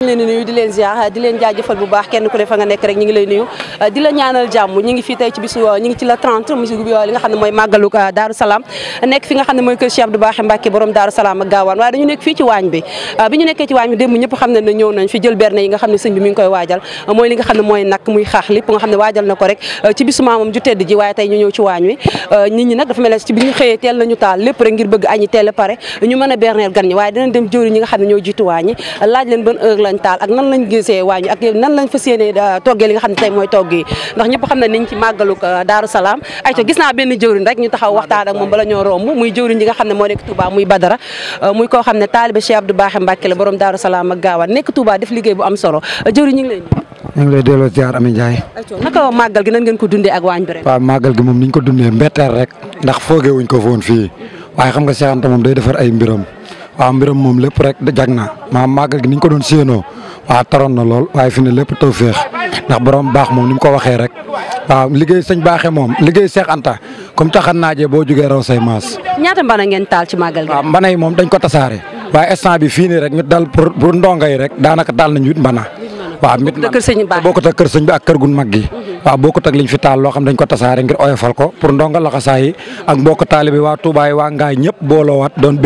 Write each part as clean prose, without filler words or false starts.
leen di nuyu di leen ziar di leen jaajëfal bu baax kenn ku ne fa nga nekk rek ñu ngi lay nuyu di la ñaanal jàmm ñu ngi fii tey ci bisu ñu ngi ci la 30 musique bi li nga xam ne mooy màggalu Daaru Salaam nekk fi nga xam ne mooy kër Cheikh Abdou Bakhe Mbacké borom Daaru Salaam ak Gaawaan waaye dañu nekk fii ci waañ bi bi ñu nekkee ci waañ bi démb ñëpp xam ne ñëw nañ fi jël berne yi nga xam ne sëñ bi mi ngi koy waajal mooy li nga xam ne mooy nag muy xaax lépp nga xam ne waajal na ko rek ci bisu maamam ju tedd ji waaye tey ñu ñëw ci waañ wi nit ñi nag dafa mel ci bi ñu xëyee teel nañu taal lépp rek ngir bëgg añi teel a pare ñu mën a berneel gan ñi waaye dinañ dem jëwri ñi nga xam ne ñoo jiitu waañ laaj leen ban heure lañ taal ak nan lañ gisee waañ ak nan lañ fas yéene toggee li nga xam ne tey mooy togg yi ndax ñëpp xam ne niñ ci màggalu Daaru Salaam ay to gis naa benn jëwriñ rek ñu taxaw waxtaan ak moom bala ñoo romb muy jëwriñ ñi nga xam ne moo nekk Touba muy Badara muy koo xam ne taalibe Cheikh Abdou Bakhe Mbacké la borom Daaru Salaam ak Gaawaan nekk Touba def liggéey bu am solo jëwriñ ñu ngi lay ñu ngi lay delloo ziar Amy Ndiaye. naka màggal gi nan ngeen ko dundee ak waañ bi rek. waaw màggal gi moom niñ ko dundee mbetteel rek ndax foogee wuñ ko foon fii waaye xam nga Cheikh Anta moom day defar ay mbiram waaw mbiram moom lépp rek jag na maam màggal gi niñ ko doon séenoo waaw taroon na lool waaye fi ne lépp taw féex ndax borom baax moom ni mu ko waxee rek waaw liggéey sëñ Bakhe moom liggéey Cheikh Anta comme taxan naajee boo jógee raw say maas. ñaata mbana ngeen taal ci màggal gi. waaw mbana yi moom dañ ko tasaare waaye instant bi fii nii rek ñu dal pour ndongo yi rek daanaka taal nañu 8 mbana. waaw mit na bokkut ak kër sëñ bi ak kër gu mag gi waaw bokkut ak liñ fi taal loo xam dañ ko tasaare ngir oyofal ko pour ndonga laxasaay yi ak mbokk taalibe waa Touba yi waa Ngaay ñëpp booloowaat doon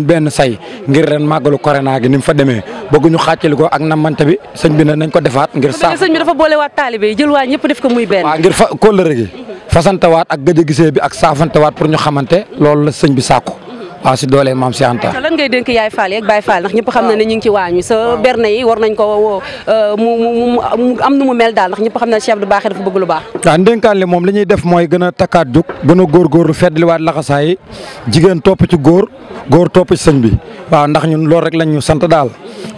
benn say ngir ren màggalu corona gi ni mu fa demee bëgguñu xàccali ko ak namante bi sëñ bi ne nañ ko defaat ngir sëñ bi dafa boolewaat taalibe yi jël waa ñëpp def ko muy benn waaw ngir kóllëre gi fasantewaat ak gëj a gisee bi ak saafantewaat pour ñu xamante loolu la sëñ bi sàkku waaw si doole maam Cheikh Anta. lan ngay dénk yaay Fall yeeg Baye Fall ndax ñëpp xam na ne ñu ngi ci waañ wi sa berne yi war nañ ko mu am nu mu mel daal ndax ñëpp xam na Cheikh Abdou Bakhe dafa bëgg lu baax. waaw ndénkaan li moom li ñuy def mooy gën a takkaat jóg gën a góorgóorlu feddliwaat laxasaay jigéen topp ci góor topp ci sëñ bi waaw ndax ñun loolu rek lañ ñu sant daal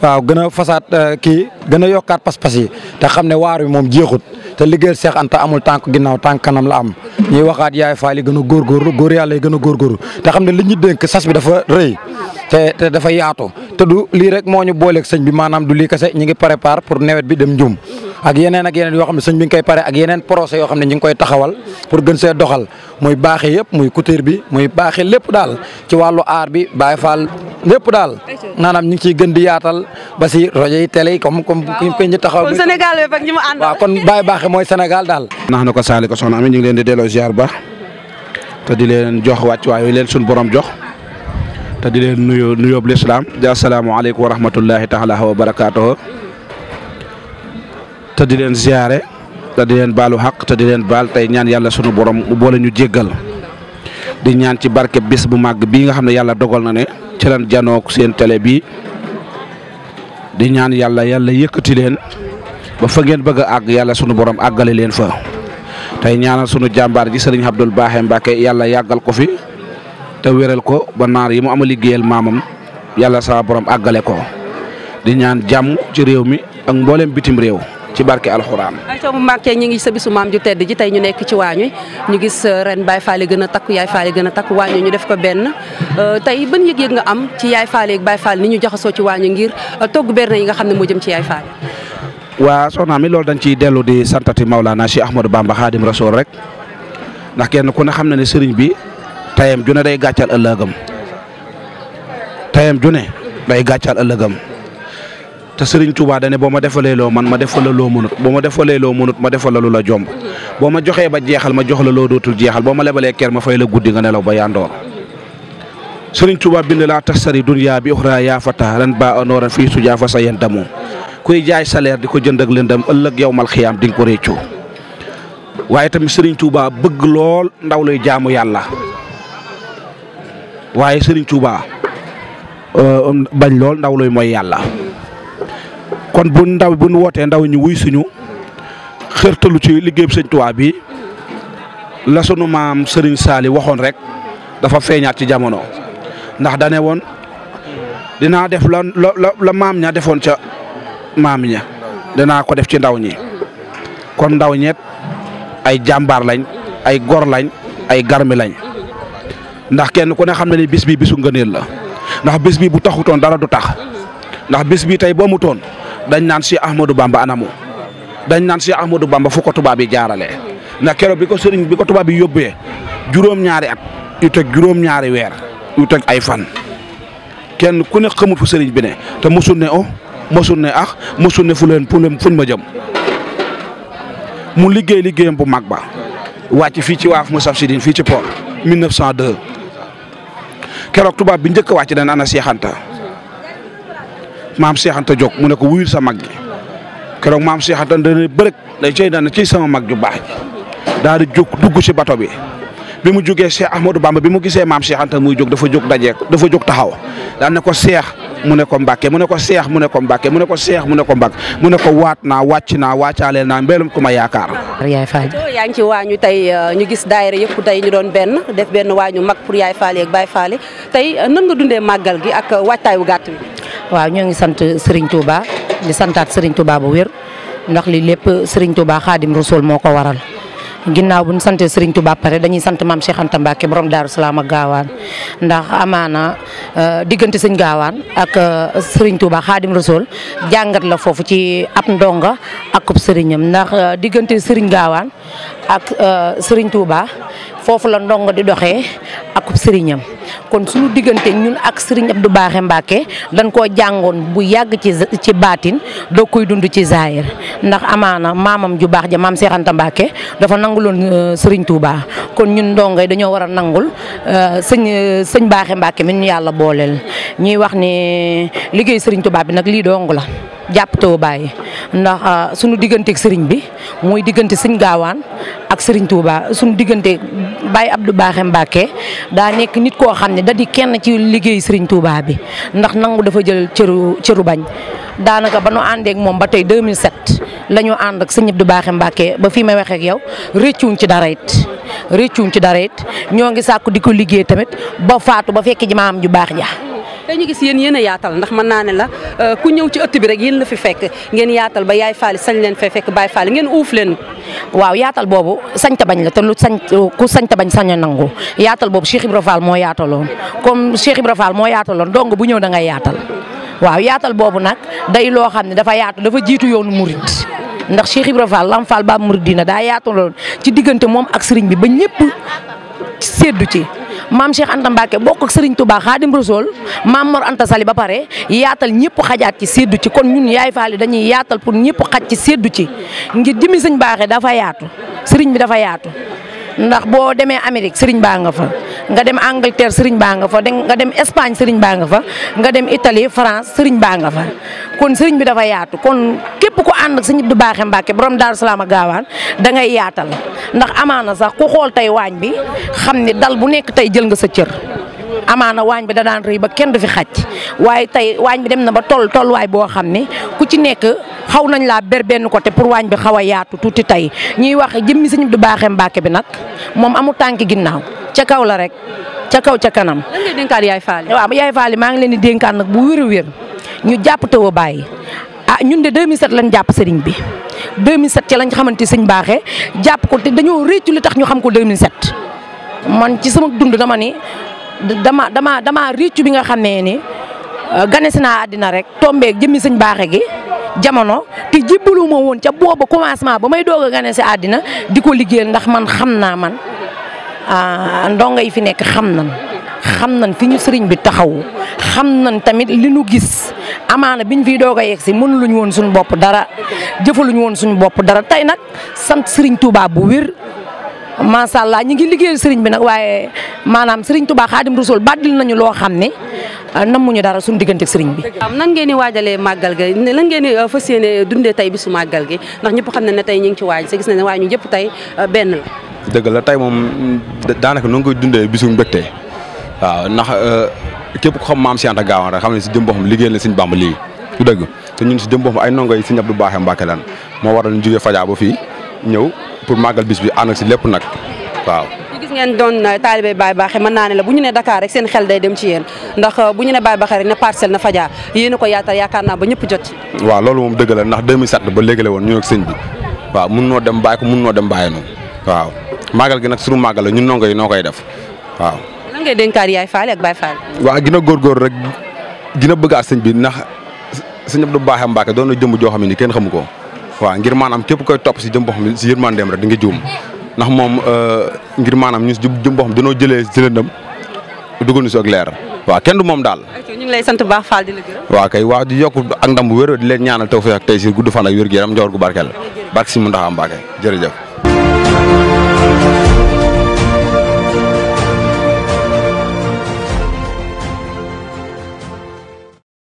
waaw gën a fasaat gën a yokkaat pas-pas yi te xam ne waar wi moom jeexut te liggéeyal Cheikh Anta amul tànk ginnaaw tànk kanam la am ñuy waxaat yaay Fall yi gën a góorgóorlu góor yàlla yi gën a góorgóorlu te xam ne li ñu dénk sas bi dafa rëy te dafa yaatu te du lii rek moo ñu booleeg sëñ bi maanaam du lii kese ñu ngi préparé pour nawet bi dem njum ak yeneen yoo xam ne sëñ bi ngi koy pare ak yeneen projet yoo xam ne ñu ngi koy taxawal pour gën see doxal muy baaxee yëpp muy couture bi muy baaxee lépp daal ci wàllu aar bi Baye Fall lépp daal maanaam ñu ngi ciy gën di yaatal ba si rajo yi télé yi comme ñu taxawal. kon Sénégal bi ak ñi mu ànd. waaw kon Baye Bakhe mooy Sénégal daal. nax na ko saali ko soxna Amy ñu ngi leen di delloo ziar ba te di leen jox wàccuwaay wi leen suñu borom jox te di leen nuyoo bu lislaam di asalaamaaleykum wa rahmatullahi taala wa barakaatuhu te di leen ziare te di leen baalu xaq te di leen baal tey ñaan yàlla sunu borom mu boole ñu jéggal di ñaan ci barke bis bu màgg bii nga xam ne yàlla dogal na ne ci lan janook seen télé bii di ñaan yàlla yëkkati leen ba fa ngeen bëgg a àgg yàlla sunu borom àggale leen fa tey ñaanal sunu jàmbaar ji sëriñ Abdou Bakhe Mbacké yàlla yàggal ko fi te wéral ko ba naar yi mu am a liggéeyal maamam yàlla sa borom àggale ko di ñaan jàmm ci réew mi ak mboolem bitim réew ci barke alxuraan. ay toobu Mbacké ñu ngi sa bisu maam ju tedd ji tey ñu nekk ci waañ wi ñu gis ren Baye Fall gën a takku yaay Fall gën a takku waañ wi ñu def ko benn tey ban yëg-yëg nga am ci yaay Fall ak Baye Fall ni ñu jaxasoo ci waañ wi ngir togg berne yi nga xam ne moo jëm ci yaay Fall. waa soxna mi loolu dañ ciy dellu di santati Maulana Cheikh Ahmadou Bamba Khadim Rasoul rek ndax kenn ku ne xam na ne sëriñ bi tayam ju ne day gàccal ëllëgam te sëriñ Touba da ne boo ma defalee loo man ma defal la loo mënut boo ma defalee loo mënut ma defal la lu la jomb boo ma joxee ba jeexal ma jox la loo dootul jeexal boo ma lebalee ker ma fay la guddi nga nelaw ba yandoor sëriñ Touba bind laa tasari dunya bi uxra yaa fata ren ba anooran fii sujaa fa sa yentamu kuy jaay salaire di ko jënd ak lëndam ëllëg yow mal xiyaam di nga ko réccu waaye tamit sëriñ Touba bëgg lool ndaw lay jaamu yàlla waaye sëriñ Touba bañ lool ndaw lay mooy yàlla kon bu ñu wootee ndaw ñu wuy suñu xërtalu ci liggéeyub sëñ Touba bi la sunu maam Serigne Sali waxoon rek dafa feeñaat ci jamono ndax dane woon dinaa def la maam ña defoon ca maam ña dinaa ko def ci ndaw ñi kon ndaw ñeet ay jàmbaar lañ ay gor lañ ay garmi lañ ndax kenn ku ne xam ne ni bis bi bisu ngëneel la ndax bis bi bu taxutoon dara du tax ndax bis bi tey boo mu toon dañ naan Cheikh Ahmadou Bamba anamu dañ naan Cheikh Ahmadou Bamba fu ko tubaab yi jaarale ndax keroog bi ko tubaab yi yóbbee juróom-ñaari at yu teg juróom-ñaari weer yu teg ay fan kenn ku ne xamul fu sëriñ bi ne te mosul ne mosul ne mosul ne fuñ ma jëm mu liggéey liggéeyam bu mag ba wàcc fii ci waaf Moustarchidine fii ci port 1902 keroog tubaab bi njëkk a wàcc dana ana Cheikh Anta maam Cheikh Anta jóg mu ne ko wuyul sa mag gi keroog maam Cheikh Anta dana bërëg day cay dana ciy sama mag ju baax ji daal di jóg dugg ci bato bi mu jógee Cheikh Ahmadou Bamba bi mu gisee maam Cheikh Anta muy jóg dafa jóg dafa jóg taxaw daan ne ko Cheikh mu ne ko Mbàkke mu ne ko Cheikh mu ne ko Mbàkke mu ne ko Cheikh mu ne ko Mbàkke mu ne ko waat naa wàcc naa wàccaaleel naa mbélum ku ma yaakaar. Yaay Fall yaa ngi ci waañu tey ñu gis daayira yëpp tey ñu doon def benn waañu mag pour Yaay Fall ak Baye Fall tey nan nga dundee màggal gi ak waajtaay wu gàtt bi. waaw ñoo ngi sant Serigne Touba di santaat Serigne Touba bu wér ndax li lépp Serigne Touba Xaadim Rasul moo ko waral. ginnaaw bu ñu santee Serigne Touba pare dañuy sant maam Cheikh Anta Mbacke borom Daaru Salaam ak Gaawaan ndax amaana diggante sëñ Gaawaan ak Serigne Touba Xaadim Rasul jàngat la foofu ci ab ndonga ak kub sëriñam ndax diggante Serigne Gaawaan ak Serigne Touba foofu la ndongo di doxee ak kub sëriñam kon suñu diggante ñun ak Serigne Abdou Baaxe Mbacke dañ koo jàngoon bu yàgg ci baatin doo koy dund ci zaahir ndax amaana maamam ju baax ja maam Cheikh Anta Mbacke dafa nanguloon Serigne Touba kon ñun ndongo yi dañoo war a nangul sëñ Baaxe Mbacke mi ñu yàlla booleel ñuy wax ni liggéey Serigne Touba bi nag lii dong la jàpp taw bàyyi ndax suñu digganteeg Serigne bi muy diggante sëñ Gaawaan ak Serigne Touba suñu diggante Baye Abdou Baaxe Mbacke daa nekk nit koo xam ne da di kenn ci liggéey Serigne Touba bi ndax nangu dafa jël cëru bañ daanaka ba nu àndeek moom ba tey 2007 la ñu ànd ak sëñ Abdou Baaxe Mbacke ba fii may waxee ak yow rëccuwuñ ci dara it ñoo ngi sàkku di ko liggéey tamit ba faatu ba fekk ji maam ju baax ja. tey ñu gis yéen a yaatal ndax mën naa ne la ku ñëw ci ëtt bi rek yéen la fi fekk ngeen yaatal ba Yaay Fall sañ leen fee fekk Baye Fall ngeen uuf leen. waaw yaatal boobu sañta bañ la te ku sañta bañ sañ a nangu yaatal boobu Cheikh Ibra Fall moo yaataloon comme Cheikh Ibra Fall moo yaataloon dong bu ñëw da ngay yaatal waaw yaatal boobu nag day loo xam ne dafa yaatu dafa jiitu yoonu murid ndax Cheikh Ibra Fall Lam Fall ba muridina daa yaataloon ci diggante moom ak sëriñ bi ba ñëpp seddu ci. maam Cheikh Anta Mbacke bokk ak Serigne Touba Xaadim Rasul maam Mor Anta Sali ba pare yaatal ñëpp xajaat ci seddu ci kon ñun Yaay Fall dañuy yaatal pour ñëpp xaj ci seddu ci ngir jëmi sëñ baaxee dafa yaatu Serigne bi dafa yaatu ndax boo demee Amérique Serigne baa nga fa nga dem Angleterre Serigne baa nga fa nga dem Espagne Serigne baa nga fa nga dem Italie France Serigne baa nga fa kon Serigne bi dafa yaatu kon képp ku ànd ak sëñ Abdou Baaxe Mbacke borom Daaru Salaam ak Gaawaan da ngay yaatal ndax amaana sax ku xool tey waañ bi xam ne dal bu nekk tey jël nga sa cër amaana waañ bi da daan rëy ba kenn du fi xaj waaye tey waañ bi dem na ba tolluwaay boo xam ne ku ci nekk xaw nañ laa ber benn côté pour waañ bi xaw a yaatu tuuti tey ñuy wax jëmmi sëñ Abdou Baaxe Mbacke bi nag moom amul tànki ginnaaw ca kaw la rek ca kaw ca kanam. lan ngay dénkaat Yaay Fall. waaw Yaay Fall maa ngi leen di dénkaat nag bu wér a wér ñu jàpp taw a bàyyi ñun de 2007 lañ jàpp sëriñ bi 2007 ci lañ xamante sëñ Baaxe jàpp ko te dañoo réccu li tax ñu xam ko 2007 man ci sama dund dama ni dama réccu bi nga xamee ni gane si naa àddina rek tombeeg jëmmi sëñ Baaxe gi jamono te jébbalu ma woon ca booba commencement ba may doog a gane si àddina di ko liggéeyal ndax man xam naa man ndongo yi fi nekk xam nañ fi ñu sëriñ bi taxaw xam nañ tamit li nu gis amaana biñ fiy doog a yegg si mënuluñ woon suñu bopp dara jëfaluñ woon suñu bopp dara tey nag sant sëriñ Touba bu wér macha allah ñi ngi liggéeyal sëriñ bi nag waaye maanaam sëriñ Touba Xaadim Rasul bàddil nañu loo xam ne namuñu dara suñu diggante ak sëriñ bi. nan ngeen di waajalee màggal gi lan ngeen di fas yéene dundee tey bisu màggal gi ndax ñëpp xam ne tey ñu ngi ci waaj sa gis nañ ne waañu yëpp tey benn la. dëgg la tey moom daanaka nu ngi koy dundee bisu mbégte waaw ndax képp ku xam maam Cheikh Anta Gaawaan rek xam ne si jëm boppam liggéeyal na Sëñ Bamba lii du dëgg te ñun si jëm boppam ay ndongo yi Sëñ Abdou Baaxe Mbacke lan moo waral ñu jógee Fajaa ba fii ñëw pour màggal bis bi ànd ak si lépp nag waaw. ñu gis ngeen doon taalibe Baye Baaxe mën naa ne la bu ñu ne Dakar rek seen xel day dem ci yéen ndax bu ñu ne Baye Baaxe rek ne Parcelles na Fajaa yéen a ko yaatal yaakaar naa ba ñëpp jot ci. waaw loolu moom dëgg la ndax 2007 ba léegi la woon ñu ak sëñ bi waaw mun noo dem bàyyi ko mun noo dem bàyyi noonu waaw màggal gi nag sunu màggal la ñun ndongo yi noo koy def waaw. lan ngay dénkaat Yaay Fall ak Baye Fall. waaw gën a góorgóor rek gën a bëggaat sëñ bi ndax Sëñ Abdou Baaxe Mbacke doon na jëmb joo xam ne kenn xamu ko waaw ngir maanaam képp koy topp si jëm boo xam ne si yërmandeem rek di nga juum ndax moom ngir maanaam ñu si jëm boo xam dañoo jëlee si lëndëm dugg ñu si ak leer waaw kenn du moom daal. ñu ngi lay sant baax Fall di la gërëm. waaw kay waaw di yokk ak ndam bu wér di leen ñaanal tawfeex ak tey si gudd fan ak wér gu yaram njaboot gu barkeel barke si Mountakha Mbacké jërëjëf